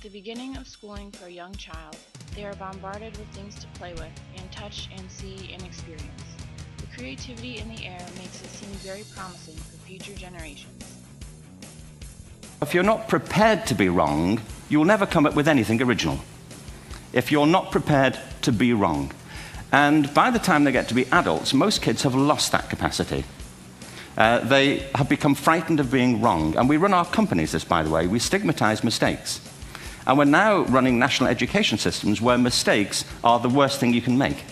the beginning of schooling for a young child, they are bombarded with things to play with and touch and see and experience. The creativity in the air makes it seem very promising for future generations. If you're not prepared to be wrong, you'll never come up with anything original. If you're not prepared to be wrong. And by the time they get to be adults, most kids have lost that capacity. They have become frightened of being wrong. And we run our companies this, by the way. We stigmatize mistakes. And we're now running national education systems where mistakes are the worst thing you can make.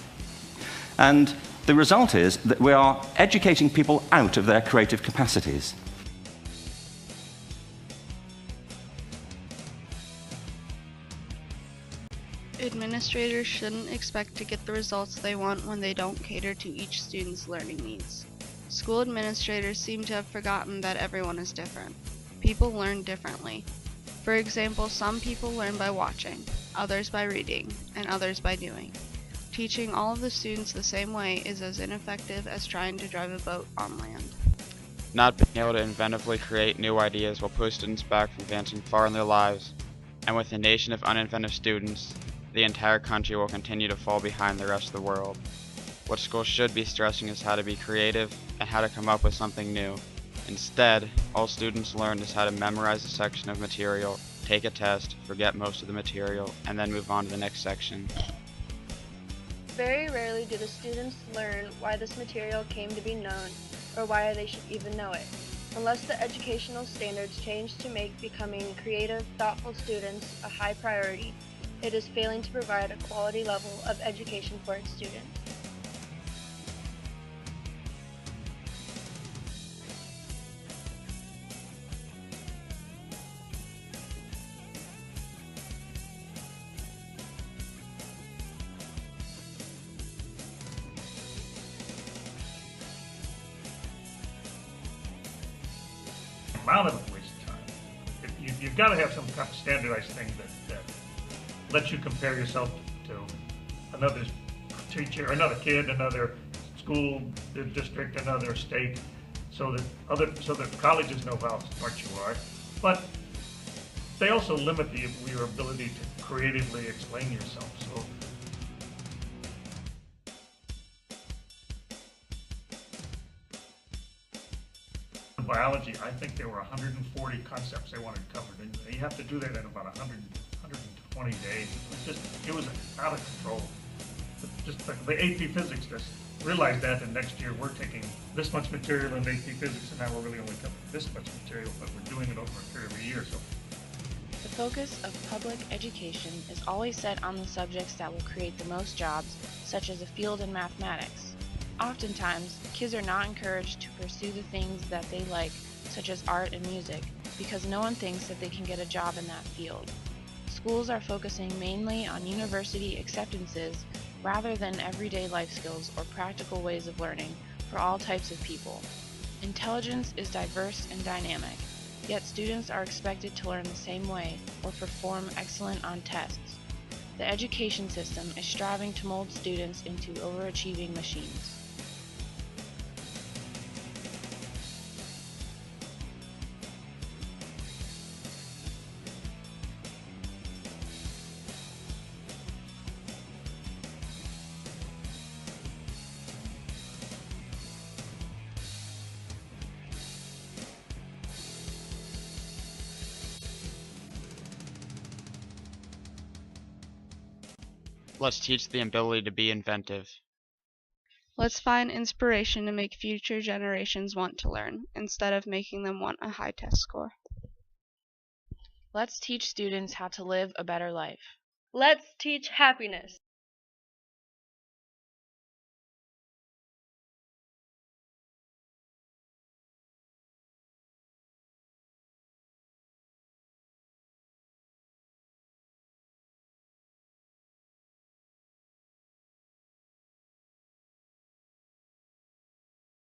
And the result is that we are educating people out of their creative capacities. Administrators shouldn't expect to get the results they want when they don't cater to each student's learning needs. School administrators seem to have forgotten that everyone is different. People learn differently. For example, some people learn by watching, others by reading, and others by doing. Teaching all of the students the same way is as ineffective as trying to drive a boat on land. Not being able to inventively create new ideas will push students back from advancing far in their lives, and with a nation of uninventive students, the entire country will continue to fall behind the rest of the world. What schools should be stressing is how to be creative and how to come up with something new. Instead, all students learn is how to memorize a section of material, take a test, forget most of the material, and then move on to the next section. Very rarely do the students learn why this material came to be known or why they should even know it. Unless the educational standards change to make becoming creative, thoughtful students a high priority, it is failing to provide a quality level of education for its students. Amount of it wasted time. You've got to have some kind of standardized thing that lets you compare yourself to another teacher, another kid, another school district, another state, so that colleges know how smart you are. But they also limit your ability to creatively explain yourself. So. Biology, I think there were 140 concepts they wanted covered, and you have to do that in about 120 days. It was out of control. Just the AP Physics just realized that, and next year we're taking this much material in AP Physics, and now we're really only covering this much material, but we're doing it over a period of a year. So. The focus of public education is always set on the subjects that will create the most jobs, such as a field in mathematics. Oftentimes, kids are not encouraged to pursue the things that they like, such as art and music, because no one thinks that they can get a job in that field. Schools are focusing mainly on university acceptances rather than everyday life skills or practical ways of learning for all types of people. Intelligence is diverse and dynamic, yet students are expected to learn the same way or perform excellent on tests. The education system is striving to mold students into overachieving machines. Let's teach the ability to be inventive. Let's find inspiration to make future generations want to learn, instead of making them want a high test score. Let's teach students how to live a better life. Let's teach happiness.